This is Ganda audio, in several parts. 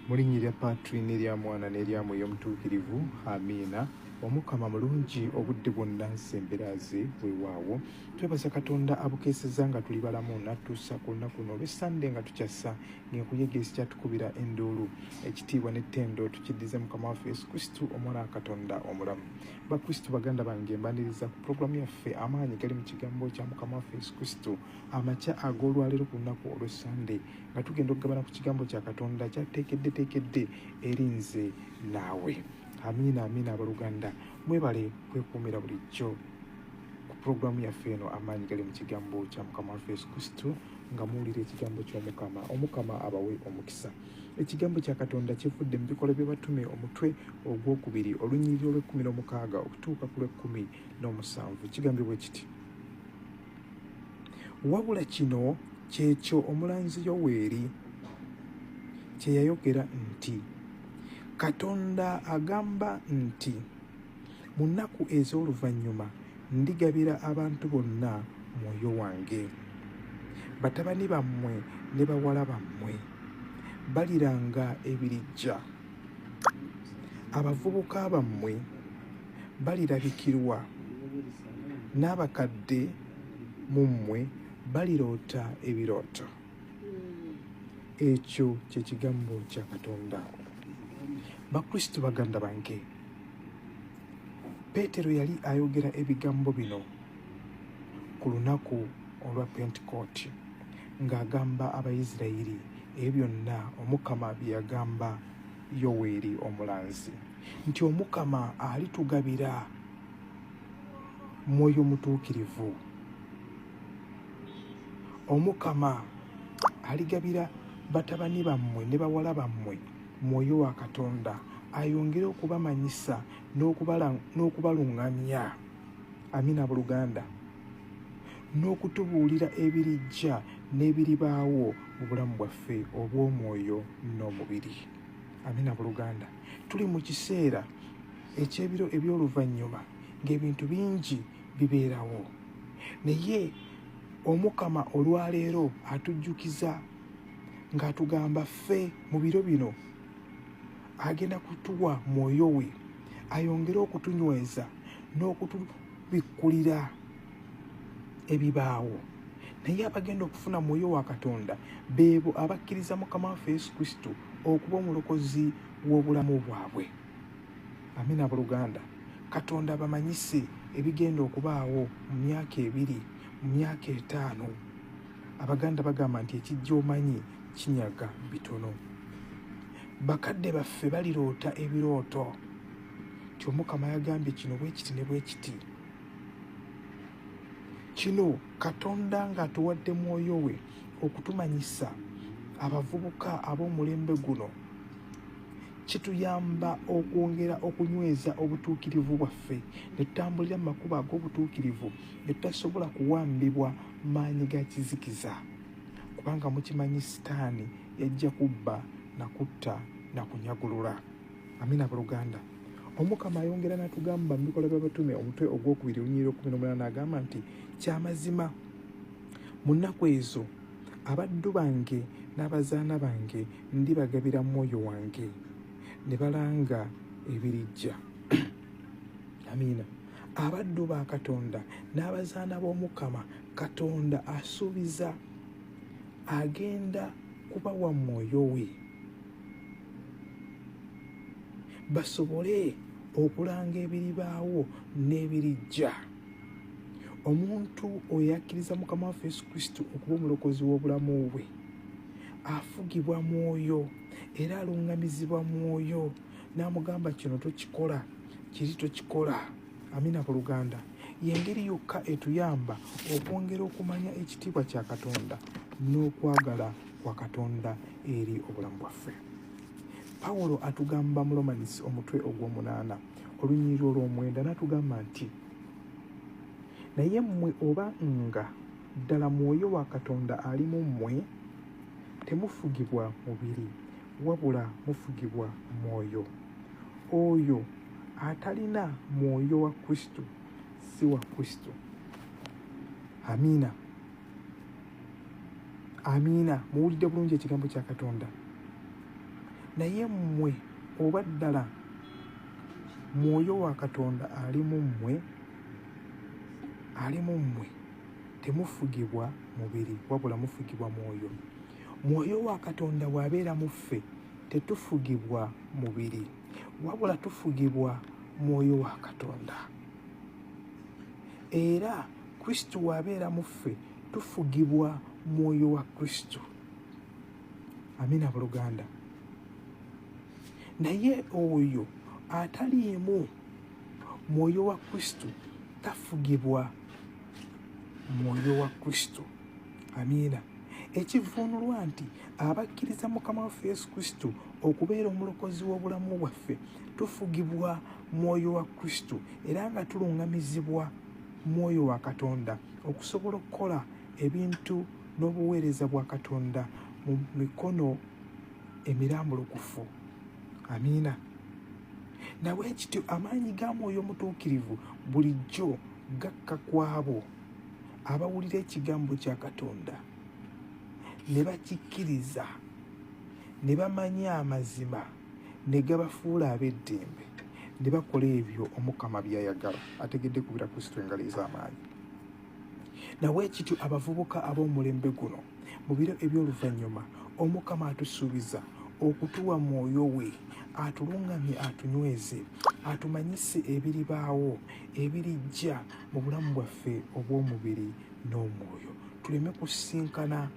Mu linnya lya Patri n'erya Mwana n'erya Mwoyo Omutuukirivu, amiina. Omukama mulungi obudde bwonna nsemberaze weewaawo. Twebaza Katonda abukeesezza nga tuli balamu n'attuusa ku lunaku luno olw'Essande nga tukyassa ng'enkuyege ekyatukubira enduulu. Ekitiibwa n'ettendo tukiddize Mukama waffe Yesu Kristo omwana wa Katonda omulamu. Bakristo baganda bange, mbaniriza ku pulogulaamu yaffe amaanyi gali mu kigambo kya Mukama waffe Yesu Kristo amakya ag'olwaleero ku lunaku olw'Essande nga tugenda okugabana ku kigambo kya Katonda kyateekedde eri nze naawe. Amiina, amiina abaluganda, mwebale kwekuumira bulijjo ku pulogulaamu yaffe eno amaanyi gali mu kigambo kya Mukama waffe Yesu Kristo nga muwulira ekigambo ky'Omukama. Omukama abawe omukisa. Ekigambo kya Katonda kivudde mu Bikola by'Abatume omutwe ogwokubiri olunnyiriri olw'16 okutuuka ku lw'17. Kigambibwa kiti: wabula kino kyekyo omulanzi Yoweeri kye yayogera nti, Katonda agamba nti, mu nnaku ez'oluvannyuma ndigabira abantu bonna Mwoyo wange. Batabani bammwe ne bawala bammwe baliranga ebiriggya. Abavubuka bammwe balirabikirwa, n'abakadde mu mmwe baliroota ebirooto. Ekyo kye kigambo kya Katonda. Bakristo baganda bange, Peetero yali ayogera ebigambo bino ku lunaku olwa Pentekooti ng'agamba Abayisirayiri ebyo byonna Omukama bye yagamba Yoweeri omulanzi, nti Omukama alitugabira Mwoyo Mutuukirivu. Omukama aligabira batabani bammwe ne bawala bammwe Mwoyo wa Katonda ayongere okubamanyisa n'okubaluŋŋamya, amiina buluganda, n'okutubuulira ebirijja n'ebiribaawo mu bulamu bwaffe obw'omwoyo n'omubiri. Amiina buluganda. Tuli mu kiseera eky'ebiro eby'oluvannyuma ng'ebintu bingi bibeerawo, naye Omukama olwaleero atujjukiza ng'atugamba ffe mu biro bino agenda kutuwa mwoyo we ayongere okutunyweza n'okutubikkulira ebibaawo. Naye abagenda okufuna mwoyo wa Katonda beebo abakkiriza Mukama waffe Yesu Kristo okuba omulokozi w'obulamu bwabwe. Amiina buluganda. Katonda abamanyise ebigenda okubaawo mu myaka 2, mu myaka 5. Abaganda bagamba nti ekijja omanyi kinyaga bitono. Bakadde baffe baliroota ebirooto. Nti Omukama yagambye kino bwe kiti ne bwe kiti. Kino Katonda ng'atuwadde mwoyo we okutumanyisa abavubuka ab'omulembe guno, kituyamba okwongera okunyweza obutuukirivu bwaffe ne tutambulira mu makubo ag'obutuukirivu ne tutasobola kuwambibwa maanyi ga kizikiza, kubanga mukimanyi Sitaani yajja kubba na kutta na kunyagulula. Amiina buluganda. Omukama ayongera n'atugamba mu Bikola by'Abatume omutwe ogwokubiri olunnyiriri 18 agamba nti, kyamazima mu nnaku ezo abaddu bange n'abazaana bange ndibagabira mwoyo wange ne balanga ebirijja. Amiina. Abaddu ba Katonda n'abazaana b'Omukama Katonda asuubiza agenda kubawa mwoyo we basobole okulanga ebiribaawo n'ebirijja. Omuntu oyo akkiriza Mukama waffe Yesu Kristo okuba omulokozi w'obulamu bwe afugibwa mwoyo era aluŋŋamizibwa mwoyo n'amugamba kino tokikola, kiri tokikola. Amiina buluganda. Y'engeri yokka etuyamba okwongera okumanya ekitiibwa kya Katonda n'okwagala kwa Katonda eri obulamu bwaffe. Pawulo atugamba mu Romanisi omutwe ogw'omunaana olunnyiriri olw'9 n'atugamba nti, naye mmwe oba nga ddala mwoyo wa Katonda ali mu mmwe, temufugibwa mubiri wabula mufugibwa mwoyo. Oyo atalina mwoyo wa Kristo si wa Kristo. Amiina. Amiina. Muwulidde bulungi ekigambo kya Katonda. naye mmwe oba ddala mwoyo wa Katonda ali mu mmwe temufugibwa mubiri wabula mufugibwa mwoyo. Mwoyo wa Katonda bw'abeera mu ffe tetufugibwa mubiri wabula tufugibwa mwoyo wa Katonda. Era Kristo bw'abeera mu ffe tufugibwa mwoyo wa Kristo. Amina buluganda. Naye oyo ataliimu mwoyo wa Kristo tafugibwa mwoyo wa Kristo. Amina. Ekivuunulwa nti abakkiriza Mukama waffe Yesu Kristo okubeera omulokozi w'obulamu bwaffe tufugibwa mwoyo wa Kristo era nga tulungamizibwa mwoyo wa Katonda okusobola okukola ebintu n'obuweereza bwa Katonda mu mikono emirambulukufu. Amiina. Nawe ekityo amaanyi ga mwoyo omutuukirivu bulijjo gakka ku abo abawulira ekigambo kya Katonda ne bakikkiriza ne bamanya amazima ne gabafuula ab'eddembe ne bakola ebyo Omukama by'ayagala. Ategedde kubira Kristo engalo ez'amaanyi. Nawe ekityo abavubuka ab'omulembe guno mu biro eby'oluvannyuma Omukama atusuubiza okutuwa mwoyo we atulungamye, atunyweze, atumanyise ebiribaawo ebirijja mu bulamu bwaffe obw'omubiri n'omwoyo, tuleme kusinkana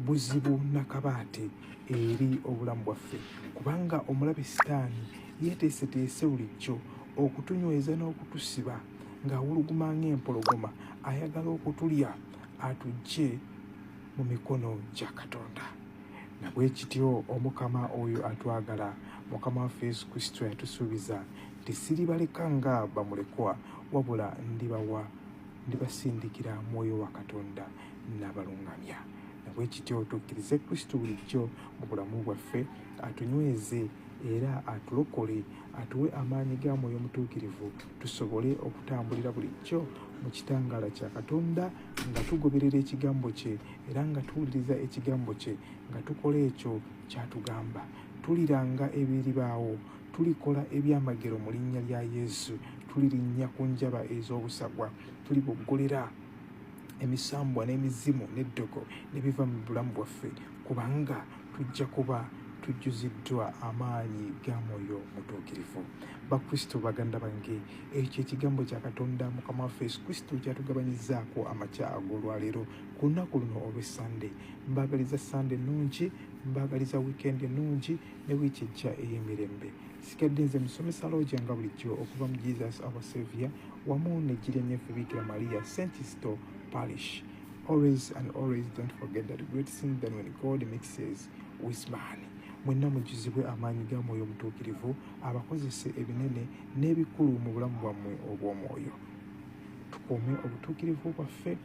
buzibu nakabaate eri obulamu bwaffe, kubanga omulabe Sitaani yeeteeseteese bulijjo okutunyweza n'okutusiba ng'awuluguma ng'empologoma, ayagala okutulya atujje mu mikono gya Katonda. Na bwe kityo Omukama oyo atwagala, Mukama waffe Yesu Kristo yatusuubiza nti siribaleka nga bamulekwa wabula ndibasindikira mwoyo wa Katonda n'abalungamya. Na bwe kityo tukkirize Kristo bulijjo mu bulamu bwaffe, atunyweze era atulokole, atuwe amaanyi ga mwoyo omutuukirivu tusobole okutambulira bulijjo mu kitangaala kya Katonda nga tugoberera ekigambo kye era nga tuwuliriza ekigambo kye, nga tukola ekyo kyatugamba. Tuliranga ebiribaawo, tulikola ebyamagero mu linnya lya Yesu, tulirinnya ku njaba ez'obusagwa, tuliboggolera emisambwa n'emizimu n'eddogo ne biva mu bulamu bwaffe, kubanga tujja kuba tujjuziddwa amaanyi ga mwoyo mutuukirivu. Bakristo baganda bange, ekyo ekigambo kya Katonda Mukama waffe Yesu Kristo kyatugabanyizaako amakya ag'olwaleero ku lunaku luno olw'Essande. Mbaagaliza Sande ennungi, mbaagaliza wiikendi ennungi ne wiiki ejja ey'emirembe. Sigadde nze musomesa Looja nga bulijjo okuva mu Jesus our Saviour wamu n'ejjirya nnyaffe Bikira Maria St. Isidore Parish. Always and always don't forget that great thing that when God mixes with man. Mwenna mujjuzibwe amaanyi ga mwoyo omutuukirivu abakozese ebinene n'ebikulu mu bulamu bwammwe obw'omwoyo. Tukuume obutuukirivu bwaffe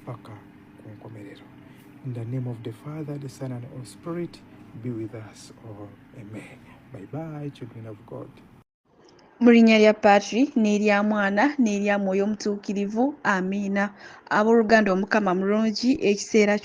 paka ku nkomerero. In the name of the Father, the Son and the Holy Spirit, be with us all. Amen. Bye bye, children of God. Mu linnya lya Patri n'erya Mwana n'erya Mwoyo Omutuukirivu, amiina. Abooluganda, Omukama mulungi ekiseera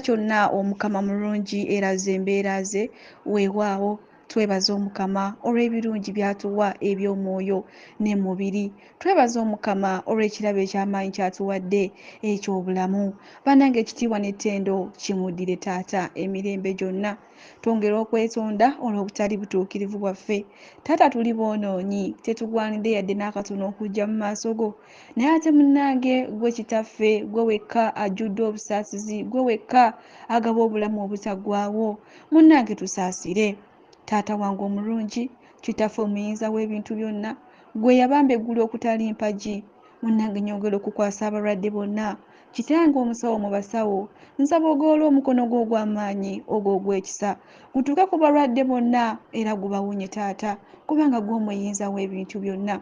kyonna Omukama mulungi eraze embeera ze. Weewaawo twebaza Omukama olw'ebirungi by'atuwa eby'omwoyo n'emubiri. Twebaza Omukama olw'ekirabo eky'amaanyi ky'atuwadde eky'obulamu. Bannange, ekitiibwa n'ettendo kimuddire Taata emirembe gyonna. Twongera okwetonda olw'obutali butuukirivu bwaffe. Taata, tuli boonoonyi, tetugwanidde yadde n'akatono okujja mu maaso go, naye ate munnange gwe Kitaffe, gwe wekka ajjudde obusaasizi, gwe wekka agaba obulamu obutaggwaawo. Munnange tusaasire. Taata wange omulungi, Kitaffe omuyinza w'ebintu byonna, gwe yabamba eggulu okutali mpagi. Munnange, nyongera okukwasa abalwadde bonna. Kitange omusawo mu basawo, nsaba ogoola omukono gwo ogw'amaanyi ogwo ogw'ekisa gutuuke ku balwadde bonna era gubawonye Taata, kubanga gw'omuyinza w'ebintu byonna.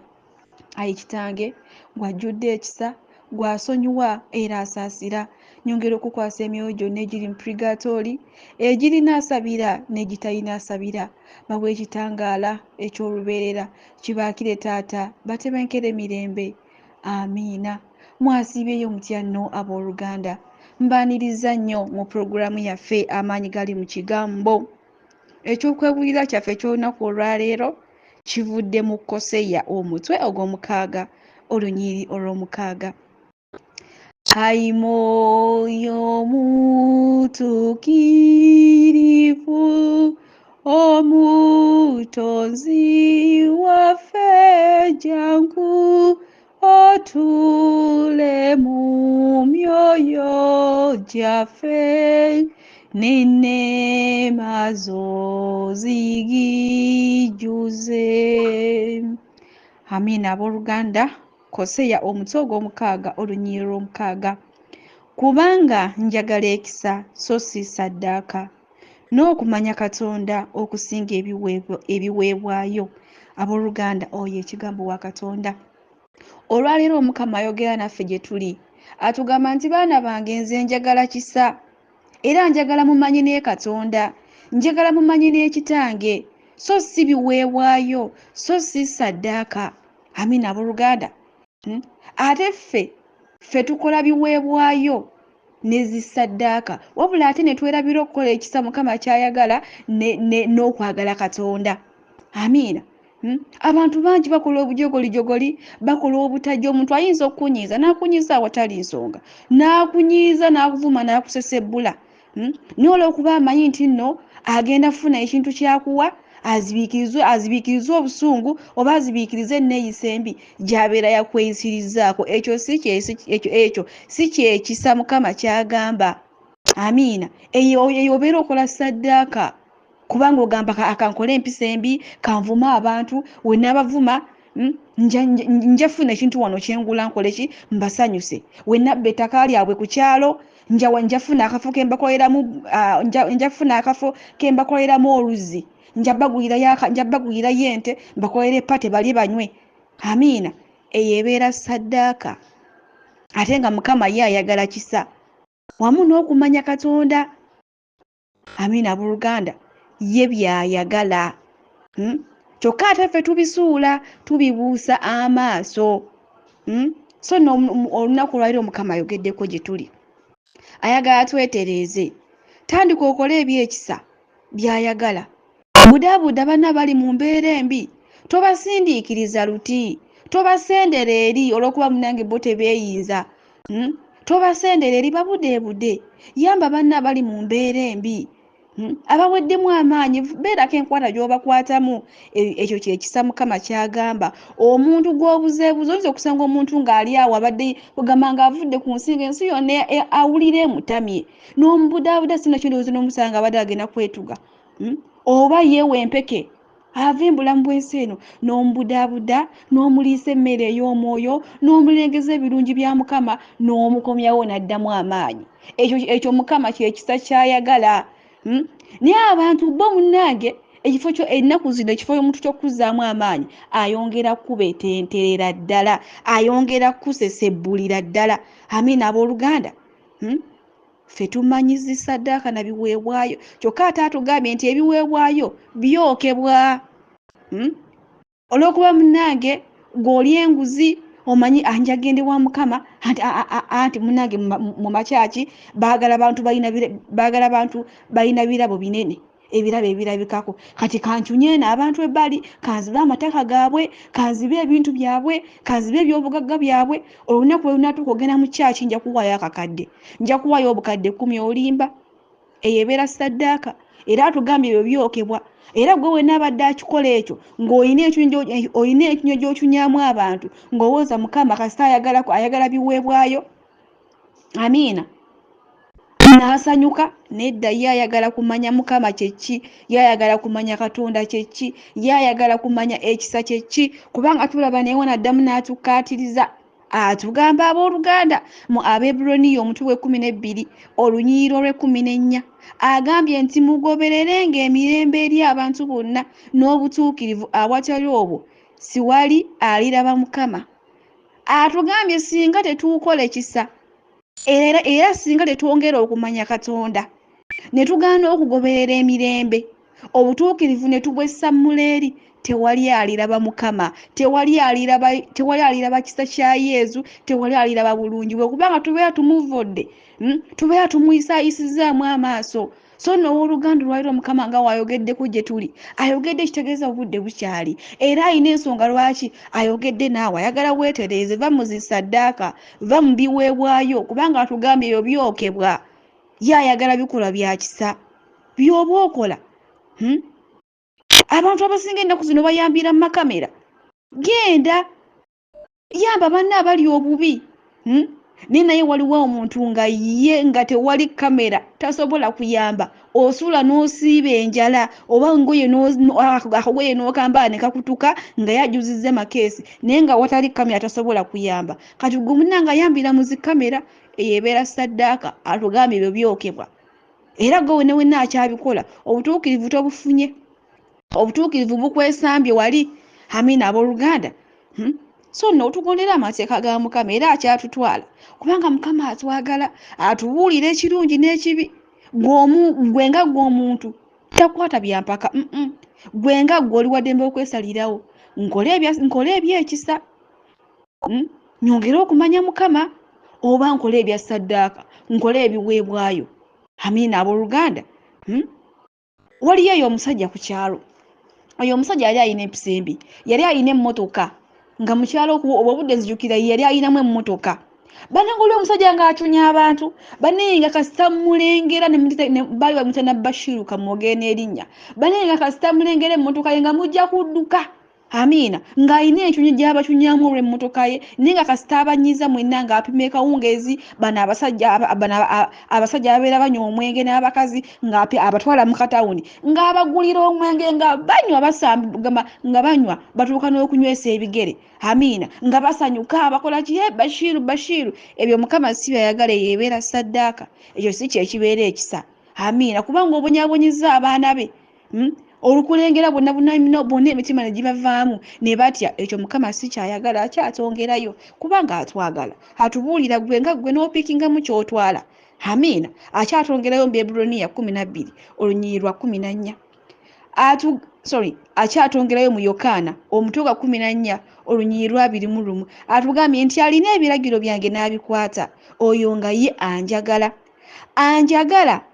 Ayi Kitange, gw'ajjudde ekisa, gw'asonyiwa era asaasira. Nyongera okukwasa emyoyo gyonna egiri mu purigatori, egirina asabira n'egitalina asabira. Bawe ekitangaala eky'olubeerera, kibaakire Taata, batebenkere mirembe. Amiina. Mwasiibyeyo mutya nno abooluganda. Mbaaniriza nnyo mu pulogulaamu yaffe amaanyi gali mu kigambo. Ekyokwebulira kyaffe ky'olunaku olwaleero kivudde mu Koseya omutwe ogw'omukaaga olunyiriri olw'omukaaga. Ayi Mwoyo Mutuukirivu, Omutonzi waffe jangu otuule mu myoyo gyaffe n'enneema zo zigijjuze. Amiina abooluganda. Koseya omutwe ogw'omukaaga olunyiriri lw'omukaaga. Kubanga njagala ekisa so si ssaddaaka, n'okumanya Katonda okusinga ebiweebwayo. Abooluganda, oyo ekigambo wa Katonda. Olwaleero Omukama ayogera naffe gye tuli. Atugamba nti baana bange nze njagala kisa, era njagala mumanyi ne Katonda, njagala mumanyi n'ekitange, so si biweebwayo, so si ssaddaaka. Amiina abooluganda. Ate ffe tukola biweebwayo ne zissaddaaka, wabula ate ne twerabira okukola ekisa Mukama ky'ayagala n'okwagala Katonda. Amiina. Abantu bangi bakola obujogolijogoli, bakola obutajja. Omuntu ayinza okukunyiiza n'akunyiiza awatali nsonga, n'akunyiiza n'akuvuma n'akusesebbula, naye olw'okuba amanyi nti nno agenda kufuna ekintu kyakuwa, azibiikirize obusungu oba azibiikirize enneeyisa embi gy'abeera yakweyisirizzaako. Ekyo si kyekisa Mukama ky'agamba. Amiina. Eyo obeera okola ssaddaaka, kubanga ogamba akankole empisa embi, kanvume abantu, we n'abavuma nja funa ekintu wano kyengula nkole ki, mbasanyuse. We nabba ettaka lyabwe ku kyalo, nja funa akafo kembakoleramu oluzzi, nja bagulirayo ente, mbakolere epate balye banywe. Amiina. Eyo ebeera ssaddaaka. Ate nga Mukama ye ayagala kisa wamu n'okumanya Katonda. Amiina abooluganda. Ye by'ayagala. Kyokka ate ffe tubisuula, tubibuusa amaaso. So olunaku olwaleero Mukama ayogeddeko gye tuli. Ayagala twetereeze, tandika okole ebyekisa by'ayagala. Budaabuda banna bali mu mbeera embi, tobasindiikiriza luti, tobasendera eri olw'okuba munange bo tebeeyinza. Tobasendera eri, babudeebude. Yamba banna bali mu mbeera embi, abaweddemu amaanyi, beerako enkwata gy'obakwatamu. Ekyo kyekisa Mukama ky'agamba. Omuntu gw'obuzeebuze, oyinza okusanga omuntu ng'ali awo abadde kugamba ng'avudde ku nsinga, ensi yonna awulira emutamye, n'omubudaabuda sina kyondowooza n'omusanga abadde agenda kwetuga, oba yeewa empeke ava embulamu bw'ensi eno, n'omubudaabuda, n'omuliisa emmere ey'omwoyo, n'omulengeza ebirungi bya Mukama, n'omukomyawo n'addamu amaanyi. Ekyo Mukama kyekisa ky'ayagala. Naye abantu bo munnange, ennaku zino ekifo y'omuntu ky'okuzzaamu amaanyi, ayongera kubetenterera ddala, ayongera kusesebbulira ddala. Amiina abooluganda. Ffe tumanyi zissaddaaka na biweebwayo, kyokka ate atugambye nti ebiweebwayo byokebwa. Olw'okuba munnange ng'oli enguzi, omanyi anjagende wa Mukama, anti munnange mu makyaki baagala abantu balina birabo binene, ebirabo ebirabikako. Kati kankyunye eno abantu ebbali, kanzibe amataka gaabwe, kanzibe ebintu byabwe, kanzibe ebyobugagga byabwe. Olunaku lwe lunaatuuka ogenda mu kyaki, nja kuwaayo akakadde, nja kuwaayo obukadde 10 olimba. Eyo ebeera ssaddaaka. Era atugambye ebyo byokebwa. Era gwe wenna abadde akikola ekyo, ng'olina ekinywa gy'okyunyamu abantu, ng'owooza Mukama kasita ayagala biweebwayo. Amiina. N'asanyuka, nedda ye ayagala kumanya Mukama kyeki, ye ayagala kumanya Katonda kyeki, ye ayagala kumanya ekisa kyeki, kubanga tulaba naye n'addamu n'atukkaatiriza. Atugamba abooluganda mu Abeebulooniya omutwe gwe-12 olunyiriri olwe-14, agambye nti mugobererenga emirembe eri abantu bonna n'obutuukirivu, awatali obwo siwali aliraba Mukama. Atugambye singa tetuukola ekisa, era singa tetwongera okumanya Katonda, ne tugaana okugoberera emirembe, obutuukirivu ne tubwessa muleeri, tewali aliraba Mukama, tewali aliraba kisa kya Yesu, tewali aliraba bulungi bwe, kubanga tubeera tumuvodde, tubeera tumuyisaayisizaamu amaaso. so nno owooluganda lwaliro Mukama nga wayogeddeku gye tuli ayogedde kitegeeza obudde bukyali era alina ensonga lwaki ayogedde naawe ayagala weetereeze va mu zisaddaaka va mu biweebwayo kubanga atugambye ebyo byokebwa ye ayagala bikola bya kisa by'oba okola abantu abasinga ennaku zino bayambira mu makamera genda yamba banne abali obubi naye naye waliwo omuntu nga ye nga tewali kamera tasobola kuyamba osula n'osiiba enjala oba akagoye n'okambala ne kakutuka nga yajuzizza makeesi naye nga watali kamera tasobola kuyamba kati gwe munna nga ayambira mu zikamera eyo ebeera saddaaka atugambye ebyo byokebwa era gwe wenna wenna akyabikola obutuukirivu tobufunye obutuukirivu bukwesambye wali amina abooluganda so nno otugondera amateeka ga Mukama era akyatutwala kubanga Mukama atwagala atubuulira ekirungi n'ekibi gwe nga gwe omuntu takwata byampaka gwe nga gwe oli waddembe okwesalirawo nkole ebyekisa nyongere okumanya Mukama oba nkole ebya saddaaka nkole ebiweebwayo amina abooluganda waliyo eyo omusajja ku kyalo oyo omusajja yali alina empisa embi yali alina emmotoka nga mu kyalo obudde zijjukira yali alinamu emmotoka banangoli omusajja ng'acunya abantu banne nga kasita mulengera baali bamuyita Nabbashiru Kamwoge n'erinnya banne nga kasita mulengera emmotoka ye nga mujja kudduka amina ng'alina encunyi gy'abacunyaamu olw'emmotoka ye naye nga kasita abanyiza mwenna ng'apima ekawungeezi bano abasajja ababeera banywa omwenge n'abakazi ng'abatwala mu katawuni ng'abagulira omwenge nga banywa nga banywa batuuka n'okunywesa ebigere amina nga basanyuka bakola ki Bashiru ebyo Mukama si byayagala ebeera saddaaka ekyo si kyekibeera ekisa amina kubanga obonyaabonyeza abaana be olukulengera bonna emitima ne gibavaamu ne batya ekyo Mukama si kyayagala akyatongerayo kubanga atwagala atubuulira gwe nga gwe n'opikingamu ky'otwala amina akyatongerayo mu Bebuloniya 12 olunyiriri lwa 14 akyatongerayo mu Yokaana omutwe gwa 14 olunyiriri lwa 21 atugambye nti alina ebiragiro byange n'abikwata oyo nga ye anjagala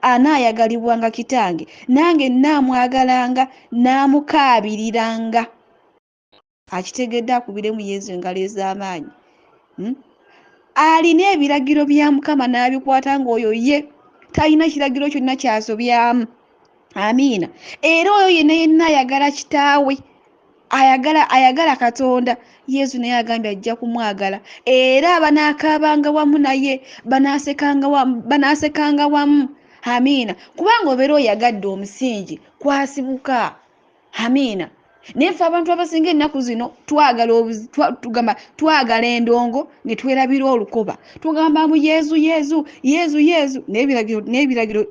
anaayagalibwanga kitange nange nnaamwagalanga naamukabiriranga akitegedde akubiremu Yesu engalo ez'amaanyi alina ebiragiro bya Mukama n'abikwata ng'oyo ye talina kiragiro kyonna kyasobyamu amiina era oyo yenna ayagala kitaawe ayagala Katonda Yesu naye agambye ajja kumwagala era banaakaabanga wamu naye banaasekanga wamu amiina kubanga obeera oyagadde omusingi kwasibuka amiina naye ffe abantu abasinga ennaku zino twagala endongo ne twerabira olukoba tugamba mu Yezu n'ebiragiro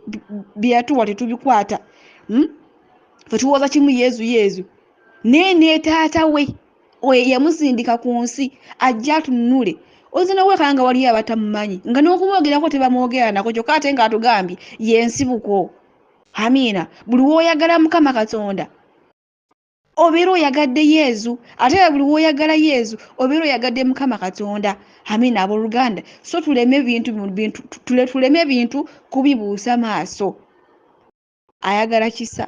byeyatuwa tetubikwata fe tuwoza kimu Yezu ne taata we yamusindika ku nsi ajja atununule ozina wekanga waliyo abatamumanyi nga n'okumwogerako tebamwogera nako kyokka ate ng'atugambye yensibuko amiina buli w'oyagala Mukama Katonda obeera oyagadde Yezu ate buli w'oyagala Yezu obeera oyagadde Mukama Katonda amiina abooluganda so tuleme bintu kubibuusa maaso ayagala kisa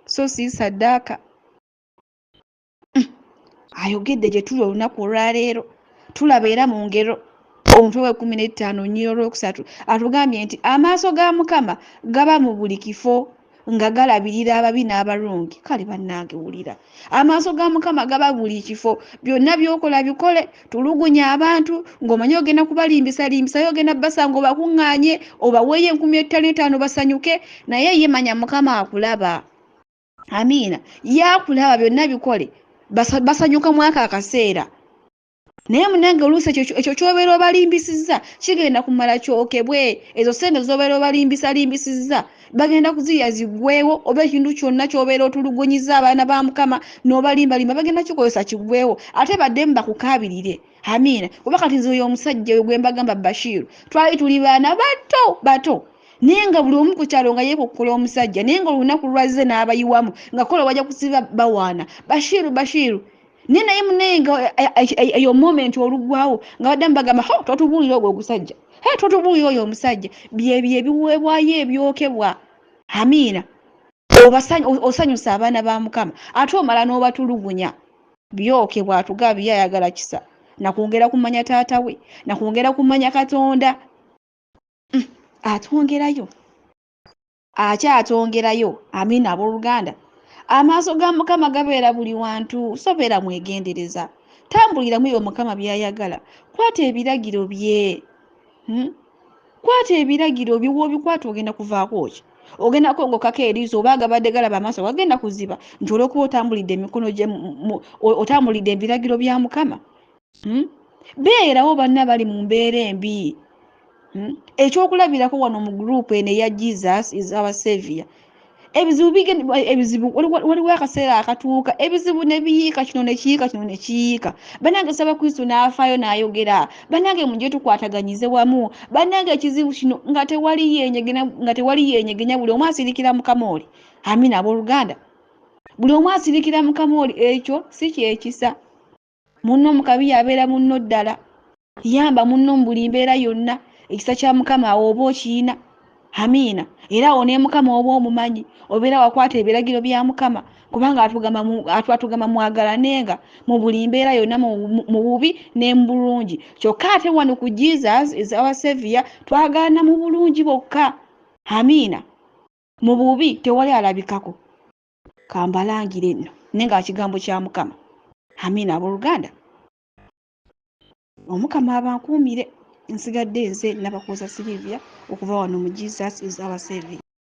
so si saddaaka ayogedde gye tuli olunaku olwaleero tulaba era mu ngero omutwe wa 15 nnyiro olwokusatu atugambye nti amaaso ga Mukama gaba mu buli kifo nga galabirira ababi n'abalungi kale bannange wulira amaaso ga Mukama gaba buli kifo byonna byokola bikole tulugunya abantu ng'omanyi ogenda kubalimbisa ogenda basanga obakuŋŋaanye obaweeyo 15,000 basanyuke naye ye manya Mukama akulaba amiina yakulaba byonna bikole basanyuka mwaka akaseera naye munange oluusi ekyo ky'obeera obalimbisizza kigenda kumala kyokebwe ezo ssente z'obeera obalimbisizza bagenda kuziya ziggwewo oba ekintu kyonna ky'obeera otulugunyiza abaana ba Mukama n'obalimbalimba bagenda kikozesa kiggwewo ate baddemu bakukaabirire amiina kuba kati nze oyo omusajja oyo gwe mbagamba Bashiru twali tuli baana bato naye nga buli omu ku kyalo nga yeekokkola omusajja naye nga olunaku lwazze n'abayiwamu nga kola wajja kusiba bawaana Bashiru naye naye munaye nga eyo moment olugwawo nga baddamu bagamba totubuulira ogwo ogusajja totubuulira oyo omusajja bye ebiweebwayo ebyokebwa Amiina. Osanyusa abaana ba Mukama ate omala n'obatulugunya byoke bw'atugaa byayagala kisa nakwongera kumanya taata we nakwongera kumanya Katonda atwongerayo akyatwongerayo. Amiina abooluganda, amaaso ga Mukama gabeera buli wantu, sobeera mwegendereza, tambuliramu eyo Mukama byayagala, kwata ebiragiro bye, kwata ebiragiro bye, w'obikwata ogenda kuvaako ki? Ogenda kwongokako eriiso oba agabadde galaba amaaso wagenda kuziba nti olwokuba otambulidde emikono gye otambulidde ebiragiro bya Mukama. Beerawo banna bali mu mbeera embi. Ekyokulabirako wano mu gurupu eno eya Jesus is our Savior, ebizibu waliwo akaseera akatuuka ebizibu ne biyiika, kino ne kiyiika, kino ne kiyiika. Bannange Ssabakristo n'afaayo n'ayogera, bannange mujje tukwataganyize wamu, bannange ekizibu kino nga tewali yenyegenya, buli omu asirikira Mukama oli. Amiina abooluganda, buli omu asirikira Mukama oli, ekyo si kyekisa. Munno omukabi yabeera munno ddala, yamba munno mu buli mbeera yonna. Ekisa kya Mukama oba okiina. Amiina. Era awo ne Mukama oba omumanyi, obeera wakwata ebiragiro bya Mukama, kubanga atugamba mwagalanenga mu buli mbeera yonna, mu bubi ne mu bulungi. Kyokka ate wano ku Jesus is our Savior twagalana mu bulungi bwokka. Amiina. Mu bubi tewali alabikako. Kambalangire nno nenga kigambo kya Mukama. Amiina abooluganda. Omukama abankuumire. Nsigadde nze Nabakoza Silivia okuva wano mu Jesus is our Savior.